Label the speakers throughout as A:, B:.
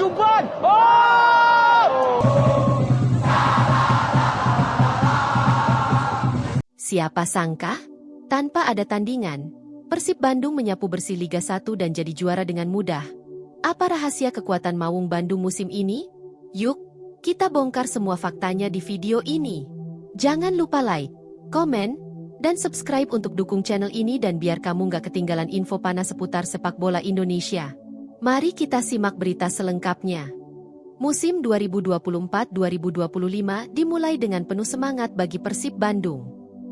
A: Supan! Oh!
B: Siapa sangka? Tanpa ada tandingan, Persib Bandung menyapu bersih Liga 1 dan jadi juara dengan mudah. Apa rahasia kekuatan Maung Bandung musim ini? Yuk, kita bongkar semua faktanya di video ini. Jangan lupa like, komen, dan subscribe untuk dukung channel ini dan biar kamu gak ketinggalan info panas seputar sepak bola Indonesia. Mari kita simak berita selengkapnya. Musim 2024-2025 dimulai dengan penuh semangat bagi Persib Bandung.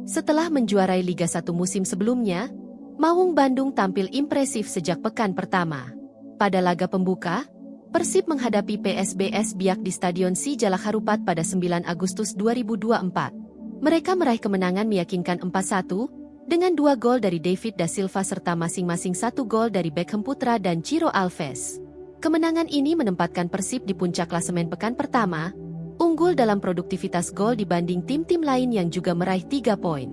B: Setelah menjuarai Liga 1 musim sebelumnya, Maung Bandung tampil impresif sejak pekan pertama. Pada laga pembuka, Persib menghadapi PSBS Biak di Stadion Sijalak Harupat pada 9 Agustus 2024. Mereka meraih kemenangan meyakinkan 4-1, dengan 2 gol dari David da Silva serta masing-masing 1 gol dari Beckham Putra dan Ciro Alves. Kemenangan ini menempatkan Persib di puncak klasemen pekan pertama, unggul dalam produktivitas gol dibanding tim-tim lain yang juga meraih 3 poin.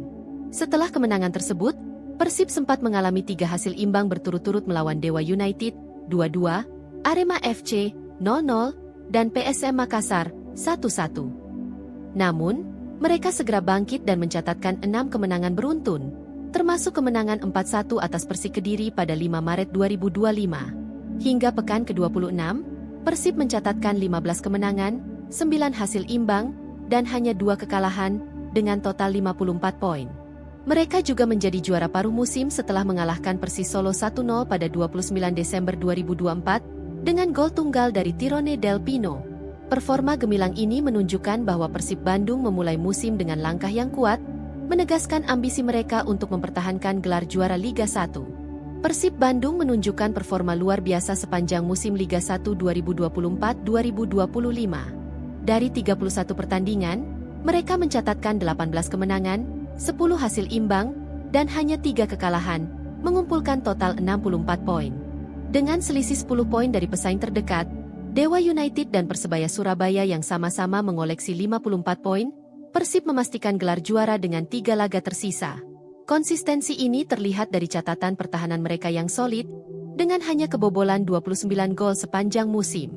B: Setelah kemenangan tersebut, Persib sempat mengalami 3 hasil imbang berturut-turut melawan Dewa United, 2-2, Arema FC, 0-0, dan PSM Makassar, 1-1. Namun, mereka segera bangkit dan mencatatkan 6 kemenangan beruntun, termasuk kemenangan 4-1 atas Persik Kediri pada 5 Maret 2025. Hingga pekan ke-26, Persib mencatatkan 15 kemenangan, 9 hasil imbang, dan hanya 2 kekalahan, dengan total 54 poin. Mereka juga menjadi juara paruh musim setelah mengalahkan Persis Solo 1-0 pada 29 Desember 2024, dengan gol tunggal dari Tirone Del Pino. Performa gemilang ini menunjukkan bahwa Persib Bandung memulai musim dengan langkah yang kuat, menegaskan ambisi mereka untuk mempertahankan gelar juara Liga 1. Persib Bandung menunjukkan performa luar biasa sepanjang musim Liga 1 2024-2025. Dari 31 pertandingan, mereka mencatatkan 18 kemenangan, 10 hasil imbang, dan hanya 3 kekalahan, mengumpulkan total 64 poin. Dengan selisih 10 poin dari pesaing terdekat, Dewa United dan Persebaya Surabaya yang sama-sama mengoleksi 54 poin, Persib memastikan gelar juara dengan 3 laga tersisa. Konsistensi ini terlihat dari catatan pertahanan mereka yang solid, dengan hanya kebobolan 29 gol sepanjang musim.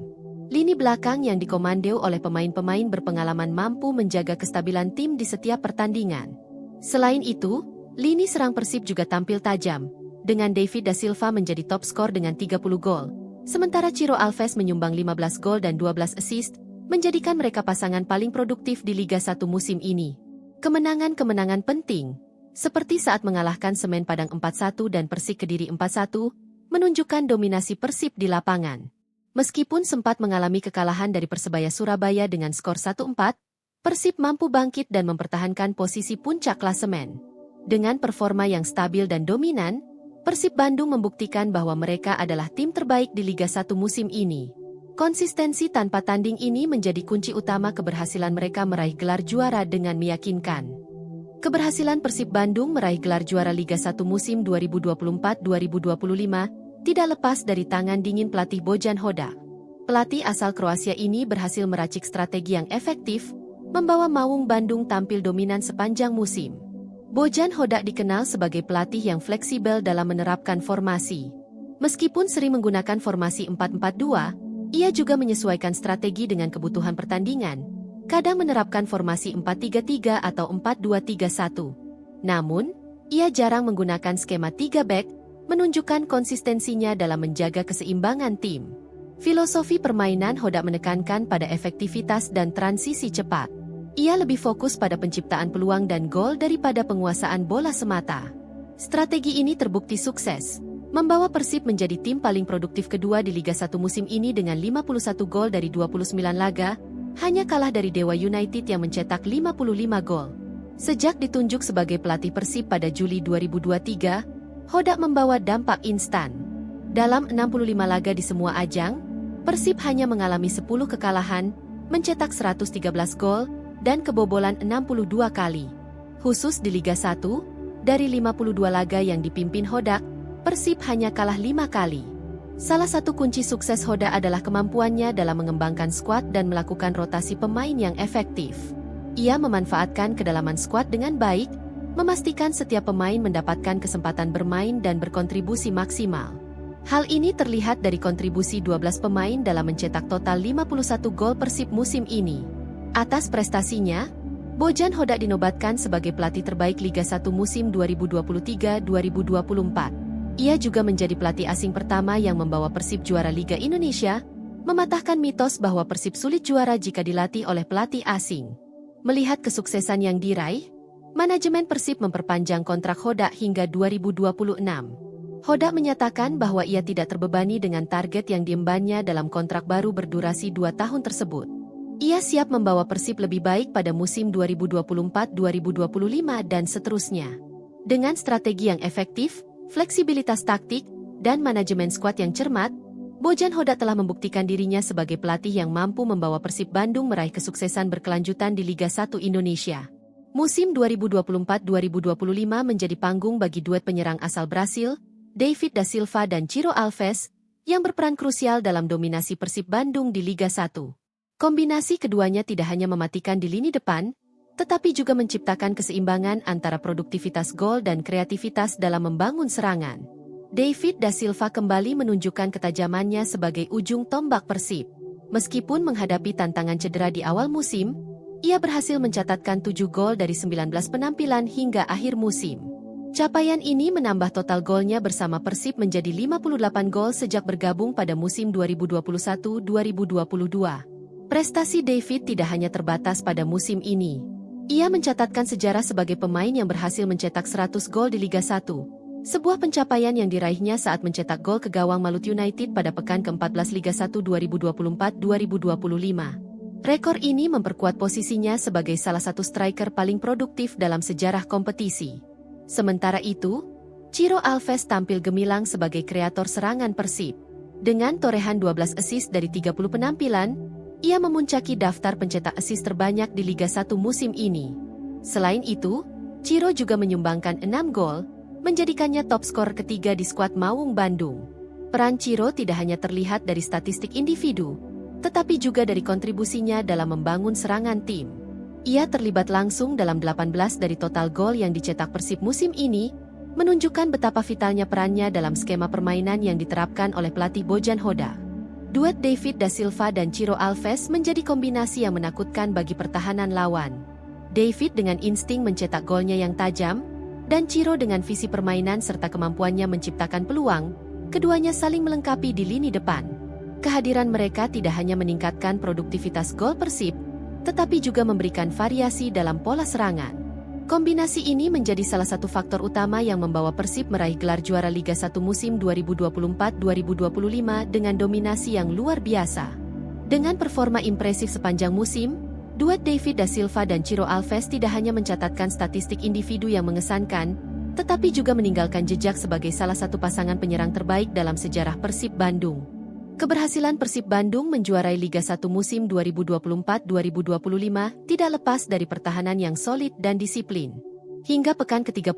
B: Lini belakang yang dikomando oleh pemain-pemain berpengalaman mampu menjaga kestabilan tim di setiap pertandingan. Selain itu, lini serang Persib juga tampil tajam, dengan David da Silva menjadi top skor dengan 30 gol. Sementara Ciro Alves menyumbang 15 gol dan 12 assist, menjadikan mereka pasangan paling produktif di Liga 1 musim ini. Kemenangan-kemenangan penting, seperti saat mengalahkan Semen Padang 4-1 dan Persik Kediri 4-1, menunjukkan dominasi Persib di lapangan. Meskipun sempat mengalami kekalahan dari Persebaya Surabaya dengan skor 1-4, Persib mampu bangkit dan mempertahankan posisi puncak klasemen. Dengan performa yang stabil dan dominan, Persib Bandung membuktikan bahwa mereka adalah tim terbaik di Liga 1 musim ini. Konsistensi tanpa tanding ini menjadi kunci utama keberhasilan mereka meraih gelar juara dengan meyakinkan. Keberhasilan Persib Bandung meraih gelar juara Liga 1 musim 2024-2025 tidak lepas dari tangan dingin pelatih Bojan Hodak. Pelatih asal Kroasia ini berhasil meracik strategi yang efektif, membawa Maung Bandung tampil dominan sepanjang musim. Bojan Hodak dikenal sebagai pelatih yang fleksibel dalam menerapkan formasi. Meskipun sering menggunakan formasi 4-4-2, ia juga menyesuaikan strategi dengan kebutuhan pertandingan, kadang menerapkan formasi 4-3-3 atau 4-2-3-1. Namun, ia jarang menggunakan skema 3 back, menunjukkan konsistensinya dalam menjaga keseimbangan tim. Filosofi permainan Hodak menekankan pada efektivitas dan transisi cepat. Ia lebih fokus pada penciptaan peluang dan gol daripada penguasaan bola semata. Strategi ini terbukti sukses, membawa Persib menjadi tim paling produktif kedua di Liga 1 musim ini dengan 51 gol dari 29 laga, hanya kalah dari Dewa United yang mencetak 55 gol. Sejak ditunjuk sebagai pelatih Persib pada Juli 2023, Hodak membawa dampak instan. Dalam 65 laga di semua ajang, Persib hanya mengalami 10 kekalahan, mencetak 113 gol, dan kebobolan 62 kali. Khusus di Liga 1, dari 52 laga yang dipimpin Hodak, Persib hanya kalah 5 kali. Salah satu kunci sukses Hodak adalah kemampuannya dalam mengembangkan skuad dan melakukan rotasi pemain yang efektif. Ia memanfaatkan kedalaman skuad dengan baik, memastikan setiap pemain mendapatkan kesempatan bermain dan berkontribusi maksimal. Hal ini terlihat dari kontribusi 12 pemain dalam mencetak total 51 gol Persib musim ini. Atas prestasinya, Bojan Hodak dinobatkan sebagai pelatih terbaik Liga 1 musim 2023-2024. Ia juga menjadi pelatih asing pertama yang membawa Persib juara Liga Indonesia, mematahkan mitos bahwa Persib sulit juara jika dilatih oleh pelatih asing. Melihat kesuksesan yang diraih, manajemen Persib memperpanjang kontrak Hodak hingga 2026. Hodak menyatakan bahwa ia tidak terbebani dengan target yang diembannya dalam kontrak baru berdurasi 2 tahun tersebut. Ia siap membawa Persib lebih baik pada musim 2024-2025 dan seterusnya. Dengan strategi yang efektif, fleksibilitas taktik, dan manajemen skuad yang cermat, Bojan Hodak telah membuktikan dirinya sebagai pelatih yang mampu membawa Persib Bandung meraih kesuksesan berkelanjutan di Liga 1 Indonesia. Musim 2024-2025 menjadi panggung bagi duet penyerang asal Brasil, David da Silva dan Ciro Alves, yang berperan krusial dalam dominasi Persib Bandung di Liga 1. Kombinasi keduanya tidak hanya mematikan di lini depan, tetapi juga menciptakan keseimbangan antara produktivitas gol dan kreativitas dalam membangun serangan. David da Silva kembali menunjukkan ketajamannya sebagai ujung tombak Persib. Meskipun menghadapi tantangan cedera di awal musim, ia berhasil mencatatkan 7 gol dari 19 penampilan hingga akhir musim. Capaian ini menambah total golnya bersama Persib menjadi 58 gol sejak bergabung pada musim 2021-2022. Prestasi David tidak hanya terbatas pada musim ini. Ia mencatatkan sejarah sebagai pemain yang berhasil mencetak 100 gol di Liga 1. Sebuah pencapaian yang diraihnya saat mencetak gol ke gawang Malut United pada pekan ke-14 Liga 1 2024-2025. Rekor ini memperkuat posisinya sebagai salah satu striker paling produktif dalam sejarah kompetisi. Sementara itu, Ciro Alves tampil gemilang sebagai kreator serangan Persib. Dengan torehan 12 assist dari 30 penampilan, ia memuncaki daftar pencetak assist terbanyak di Liga 1 musim ini. Selain itu, Ciro juga menyumbangkan 6 gol, menjadikannya top skor ketiga di skuad Maung Bandung. Peran Ciro tidak hanya terlihat dari statistik individu, tetapi juga dari kontribusinya dalam membangun serangan tim. Ia terlibat langsung dalam 18 dari total gol yang dicetak Persib musim ini, menunjukkan betapa vitalnya perannya dalam skema permainan yang diterapkan oleh pelatih Bojan Hodak. Duet David da Silva dan Ciro Alves menjadi kombinasi yang menakutkan bagi pertahanan lawan. David dengan insting mencetak golnya yang tajam, dan Ciro dengan visi permainan serta kemampuannya menciptakan peluang, keduanya saling melengkapi di lini depan. Kehadiran mereka tidak hanya meningkatkan produktivitas gol Persib, tetapi juga memberikan variasi dalam pola serangan. Kombinasi ini menjadi salah satu faktor utama yang membawa Persib meraih gelar juara Liga 1 musim 2024-2025 dengan dominasi yang luar biasa. Dengan performa impresif sepanjang musim, duet David da Silva dan Ciro Alves tidak hanya mencatatkan statistik individu yang mengesankan, tetapi juga meninggalkan jejak sebagai salah satu pasangan penyerang terbaik dalam sejarah Persib Bandung. Keberhasilan Persib Bandung menjuarai Liga 1 musim 2024-2025 tidak lepas dari pertahanan yang solid dan disiplin. Hingga pekan ke-31,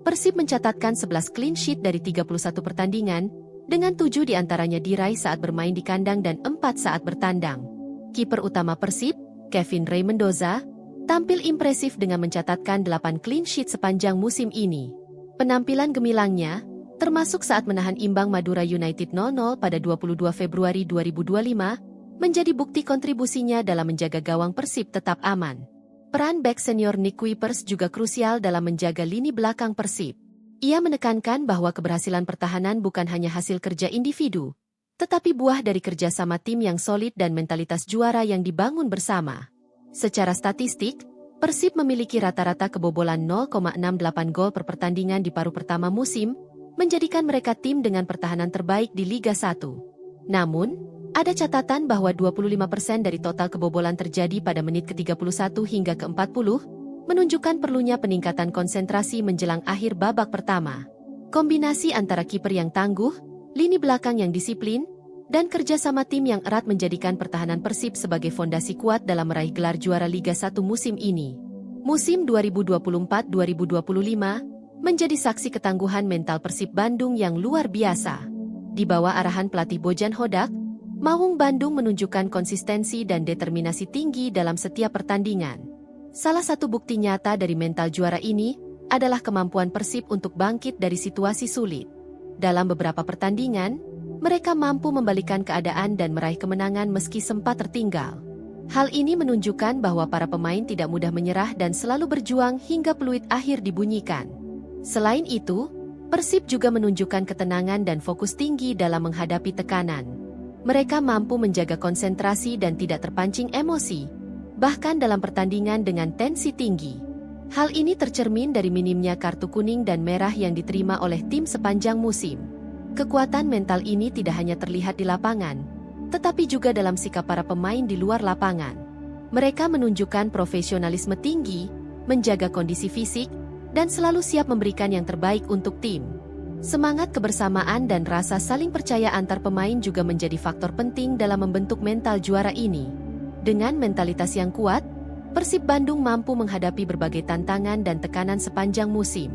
B: Persib mencatatkan 11 clean sheet dari 31 pertandingan, dengan 7 diantaranya diraih saat bermain di kandang dan 4 saat bertandang. Kiper utama Persib, Kevin Ray Mendoza, tampil impresif dengan mencatatkan 8 clean sheet sepanjang musim ini. Penampilan gemilangnya, termasuk saat menahan imbang Madura United 0-0 pada 22 Februari 2025, menjadi bukti kontribusinya dalam menjaga gawang Persib tetap aman. Peran bek senior Nick Kuipers juga krusial dalam menjaga lini belakang Persib. Ia menekankan bahwa keberhasilan pertahanan bukan hanya hasil kerja individu, tetapi buah dari kerjasama tim yang solid dan mentalitas juara yang dibangun bersama. Secara statistik, Persib memiliki rata-rata kebobolan 0,68 gol per pertandingan di paruh pertama musim, menjadikan mereka tim dengan pertahanan terbaik di Liga 1. Namun, ada catatan bahwa 25% dari total kebobolan terjadi pada menit ke-31 hingga ke-40, menunjukkan perlunya peningkatan konsentrasi menjelang akhir babak pertama. Kombinasi antara kiper yang tangguh, lini belakang yang disiplin, dan kerjasama tim yang erat menjadikan pertahanan Persib sebagai fondasi kuat dalam meraih gelar juara Liga 1 musim ini. Musim 2024-2025 menjadi saksi ketangguhan mental Persib Bandung yang luar biasa. Di bawah arahan pelatih Bojan Hodak, Maung Bandung menunjukkan konsistensi dan determinasi tinggi dalam setiap pertandingan. Salah satu bukti nyata dari mental juara ini adalah kemampuan Persib untuk bangkit dari situasi sulit. Dalam beberapa pertandingan, mereka mampu membalikan keadaan dan meraih kemenangan meski sempat tertinggal. Hal ini menunjukkan bahwa para pemain tidak mudah menyerah dan selalu berjuang hingga peluit akhir dibunyikan. Selain itu, Persib juga menunjukkan ketenangan dan fokus tinggi dalam menghadapi tekanan. Mereka mampu menjaga konsentrasi dan tidak terpancing emosi, bahkan dalam pertandingan dengan tensi tinggi. Hal ini tercermin dari minimnya kartu kuning dan merah yang diterima oleh tim sepanjang musim. Kekuatan mental ini tidak hanya terlihat di lapangan, tetapi juga dalam sikap para pemain di luar lapangan. Mereka menunjukkan profesionalisme tinggi, menjaga kondisi fisik, dan selalu siap memberikan yang terbaik untuk tim. Semangat kebersamaan dan rasa saling percaya antar pemain juga menjadi faktor penting dalam membentuk mental juara ini. Dengan mentalitas yang kuat, Persib Bandung mampu menghadapi berbagai tantangan dan tekanan sepanjang musim.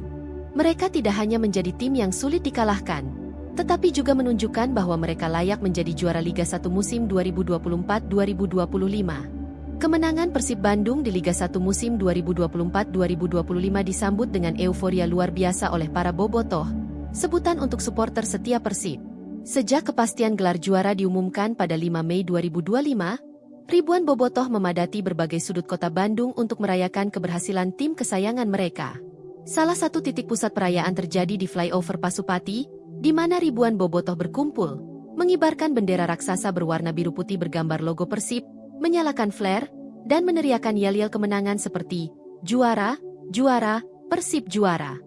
B: Mereka tidak hanya menjadi tim yang sulit dikalahkan, tetapi juga menunjukkan bahwa mereka layak menjadi juara Liga 1 musim 2024-2025. Kemenangan Persib Bandung di Liga 1 musim 2024-2025 disambut dengan euforia luar biasa oleh para bobotoh, sebutan untuk supporter setia Persib. Sejak kepastian gelar juara diumumkan pada 5 Mei 2025, ribuan bobotoh memadati berbagai sudut kota Bandung untuk merayakan keberhasilan tim kesayangan mereka. Salah satu titik pusat perayaan terjadi di Flyover Pasupati, di mana ribuan bobotoh berkumpul, mengibarkan bendera raksasa berwarna biru putih bergambar logo Persib, menyalakan flare, dan meneriakan yel-yel kemenangan seperti "Juara, juara, Persib juara".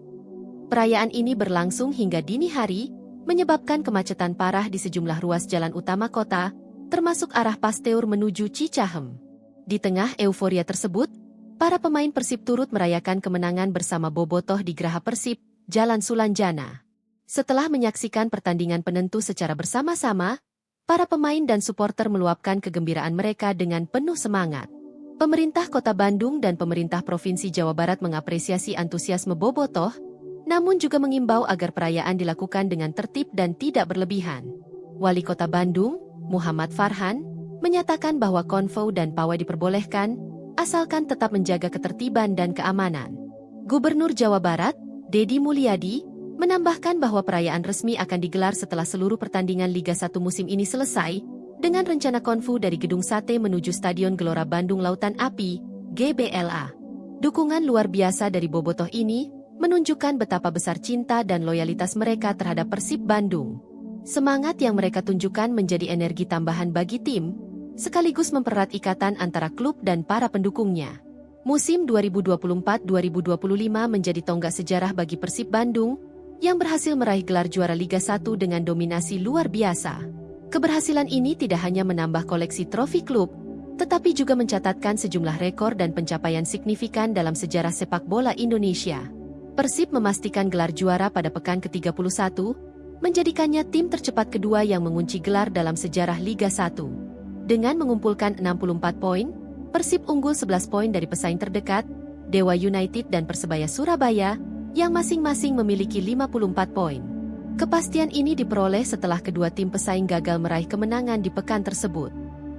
B: Perayaan ini berlangsung hingga dini hari, menyebabkan kemacetan parah di sejumlah ruas jalan utama kota, termasuk arah Pasteur menuju Cicahem. Di tengah euforia tersebut, para pemain Persib turut merayakan kemenangan bersama bobotoh di Geraha Persib, Jalan Sulanjana. Setelah menyaksikan pertandingan penentu secara bersama-sama, para pemain dan supporter meluapkan kegembiraan mereka dengan penuh semangat. Pemerintah Kota Bandung dan pemerintah Provinsi Jawa Barat mengapresiasi antusiasme bobotoh, namun juga mengimbau agar perayaan dilakukan dengan tertib dan tidak berlebihan. Wali Kota Bandung, Muhammad Farhan, menyatakan bahwa konvoy dan pawai diperbolehkan, asalkan tetap menjaga ketertiban dan keamanan. Gubernur Jawa Barat, Deddy Mulyadi, menambahkan bahwa perayaan resmi akan digelar setelah seluruh pertandingan Liga 1 musim ini selesai, dengan rencana konvoy dari Gedung Sate menuju Stadion Gelora Bandung Lautan Api, GBLA. Dukungan luar biasa dari bobotoh ini menunjukkan betapa besar cinta dan loyalitas mereka terhadap Persib Bandung. Semangat yang mereka tunjukkan menjadi energi tambahan bagi tim, sekaligus mempererat ikatan antara klub dan para pendukungnya. Musim 2024-2025 menjadi tonggak sejarah bagi Persib Bandung, yang berhasil meraih gelar juara Liga 1 dengan dominasi luar biasa. Keberhasilan ini tidak hanya menambah koleksi trofi klub, tetapi juga mencatatkan sejumlah rekor dan pencapaian signifikan dalam sejarah sepak bola Indonesia. Persib memastikan gelar juara pada pekan ke-31, menjadikannya tim tercepat kedua yang mengunci gelar dalam sejarah Liga 1. Dengan mengumpulkan 64 poin, Persib unggul 11 poin dari pesaing terdekat, Dewa United dan Persebaya Surabaya, yang masing-masing memiliki 54 poin. Kepastian ini diperoleh setelah kedua tim pesaing gagal meraih kemenangan di pekan tersebut.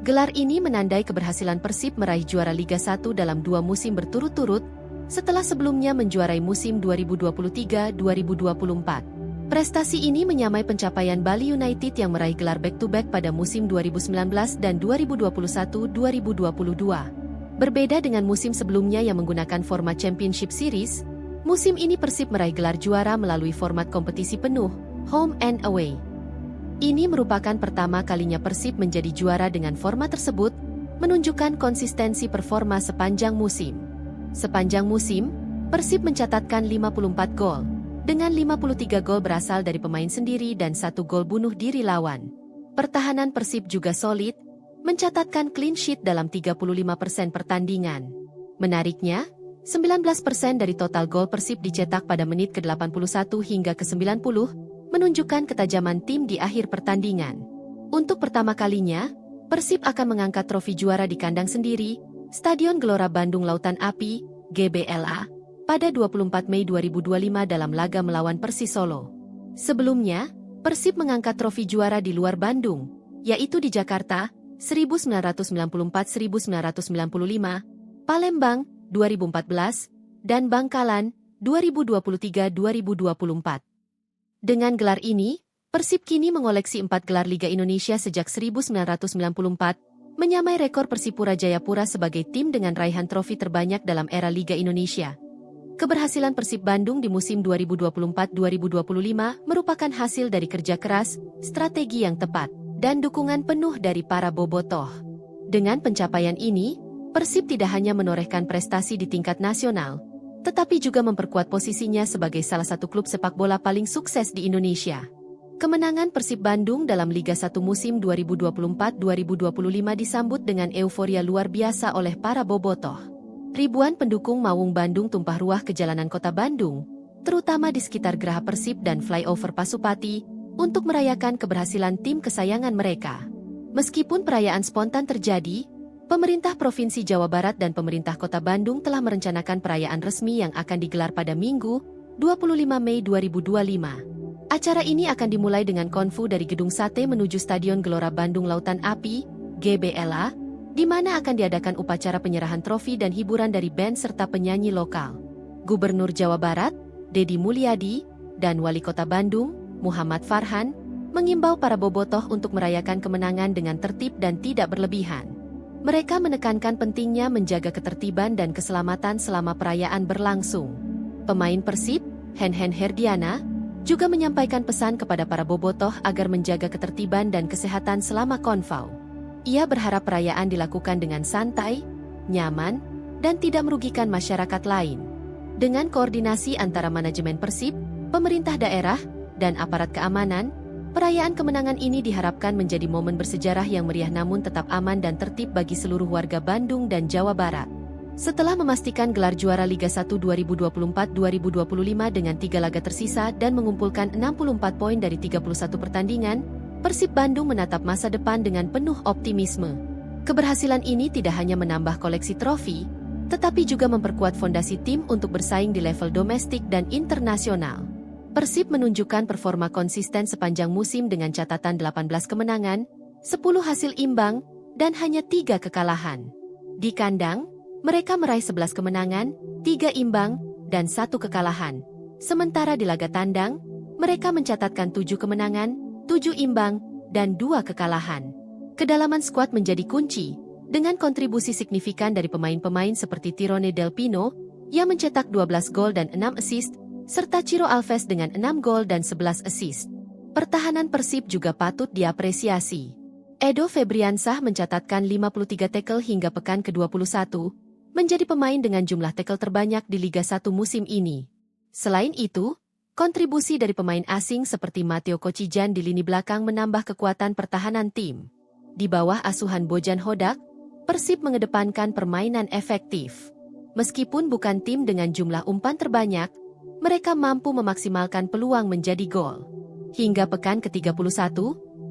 B: Gelar ini menandai keberhasilan Persib meraih juara Liga 1 dalam 2 musim berturut-turut, setelah sebelumnya menjuarai musim 2023-2024. Prestasi ini menyamai pencapaian Bali United yang meraih gelar back-to-back pada musim 2019 dan 2021-2022. Berbeda dengan musim sebelumnya yang menggunakan format Championship Series, musim ini Persib meraih gelar juara melalui format kompetisi penuh, home and away. Ini merupakan pertama kalinya Persib menjadi juara dengan format tersebut, menunjukkan konsistensi performa sepanjang musim. Sepanjang musim, Persib mencatatkan 54 gol, dengan 53 gol berasal dari pemain sendiri dan 1 gol bunuh diri lawan. Pertahanan Persib juga solid, mencatatkan clean sheet dalam 35% pertandingan. Menariknya, 19% dari total gol Persib dicetak pada menit ke-81 hingga ke-90, menunjukkan ketajaman tim di akhir pertandingan. Untuk pertama kalinya, Persib akan mengangkat trofi juara di kandang sendiri, Stadion Gelora Bandung Lautan Api, GBLA, pada 24 Mei 2025 dalam laga melawan Persis Solo. Sebelumnya, Persib mengangkat trofi juara di luar Bandung, yaitu di Jakarta, 1994-1995, Palembang, 2014, dan Bangkalan, 2023-2024. Dengan gelar ini, Persib kini mengoleksi 4 gelar Liga Indonesia sejak 1994, menyamai rekor Persipura Jayapura sebagai tim dengan raihan trofi terbanyak dalam era Liga Indonesia. Keberhasilan Persib Bandung di musim 2024-2025 merupakan hasil dari kerja keras, strategi yang tepat, dan dukungan penuh dari para bobotoh. Dengan pencapaian ini, Persib tidak hanya menorehkan prestasi di tingkat nasional, tetapi juga memperkuat posisinya sebagai salah satu klub sepak bola paling sukses di Indonesia. Kemenangan Persib Bandung dalam Liga 1 musim 2024-2025 disambut dengan euforia luar biasa oleh para bobotoh. Ribuan pendukung Maung Bandung tumpah ruah ke jalanan kota Bandung, terutama di sekitar Geraha Persib dan Flyover Pasupati, untuk merayakan keberhasilan tim kesayangan mereka. Meskipun perayaan spontan terjadi, pemerintah Provinsi Jawa Barat dan pemerintah kota Bandung telah merencanakan perayaan resmi yang akan digelar pada Minggu, 25 Mei 2025. Acara ini akan dimulai dengan konvu dari Gedung Sate menuju Stadion Gelora Bandung Lautan Api, GBLA, di mana akan diadakan upacara penyerahan trofi dan hiburan dari band serta penyanyi lokal. Gubernur Jawa Barat, Deddy Mulyadi, dan Wali Kota Bandung, Muhammad Farhan, mengimbau para bobotoh untuk merayakan kemenangan dengan tertib dan tidak berlebihan. Mereka menekankan pentingnya menjaga ketertiban dan keselamatan selama perayaan berlangsung. Pemain Persib, Henhen Herdiana, juga menyampaikan pesan kepada para bobotoh agar menjaga ketertiban dan kesehatan selama konvou. Ia berharap perayaan dilakukan dengan santai, nyaman, dan tidak merugikan masyarakat lain. Dengan koordinasi antara manajemen Persib, pemerintah daerah, dan aparat keamanan, perayaan kemenangan ini diharapkan menjadi momen bersejarah yang meriah namun tetap aman dan tertib bagi seluruh warga Bandung dan Jawa Barat. Setelah memastikan gelar juara Liga 1 2024-2025 dengan 3 laga tersisa dan mengumpulkan 64 poin dari 31 pertandingan, Persib Bandung menatap masa depan dengan penuh optimisme. Keberhasilan ini tidak hanya menambah koleksi trofi, tetapi juga memperkuat fondasi tim untuk bersaing di level domestik dan internasional. Persib menunjukkan performa konsisten sepanjang musim dengan catatan 18 kemenangan, 10 hasil imbang, dan hanya 3 kekalahan. Di kandang, mereka meraih 11 kemenangan, 3 imbang, dan 1 kekalahan. Sementara di laga tandang, mereka mencatatkan 7 kemenangan, 7 imbang, dan 2 kekalahan. Kedalaman skuad menjadi kunci, dengan kontribusi signifikan dari pemain-pemain seperti Tirone Del Pino, yang mencetak 12 gol dan 6 assist, serta Ciro Alves dengan 6 gol dan 11 assist. Pertahanan Persib juga patut diapresiasi. Edo Febriansah mencatatkan 53 tackle hingga pekan ke-21, menjadi pemain dengan jumlah tackle terbanyak di Liga 1 musim ini. Selain itu, kontribusi dari pemain asing seperti Matteo Kocijan di lini belakang menambah kekuatan pertahanan tim. Di bawah asuhan Bojan Hodak, Persib mengedepankan permainan efektif. Meskipun bukan tim dengan jumlah umpan terbanyak, mereka mampu memaksimalkan peluang menjadi gol. Hingga pekan ke-31,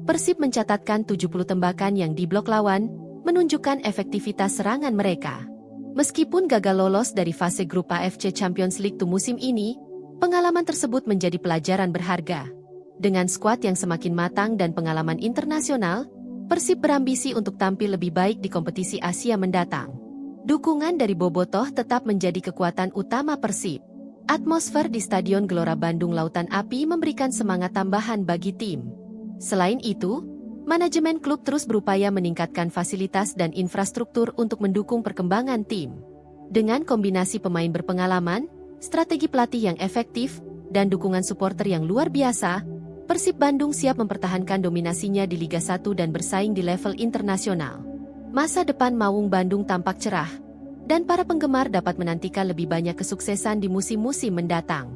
B: Persib mencatatkan 70 tembakan yang diblok lawan, menunjukkan efektivitas serangan mereka. Meskipun gagal lolos dari fase grup AFC Champions League musim ini, pengalaman tersebut menjadi pelajaran berharga. Dengan skuad yang semakin matang dan pengalaman internasional, Persib berambisi untuk tampil lebih baik di kompetisi Asia mendatang. Dukungan dari bobotoh tetap menjadi kekuatan utama Persib. Atmosfer di Stadion Gelora Bandung Lautan Api memberikan semangat tambahan bagi tim. Selain itu, manajemen klub terus berupaya meningkatkan fasilitas dan infrastruktur untuk mendukung perkembangan tim. Dengan kombinasi pemain berpengalaman, strategi pelatih yang efektif, dan dukungan supporter yang luar biasa, Persib Bandung siap mempertahankan dominasinya di Liga 1 dan bersaing di level internasional. Masa depan Maung Bandung tampak cerah, dan para penggemar dapat menantikan lebih banyak kesuksesan di musim-musim mendatang.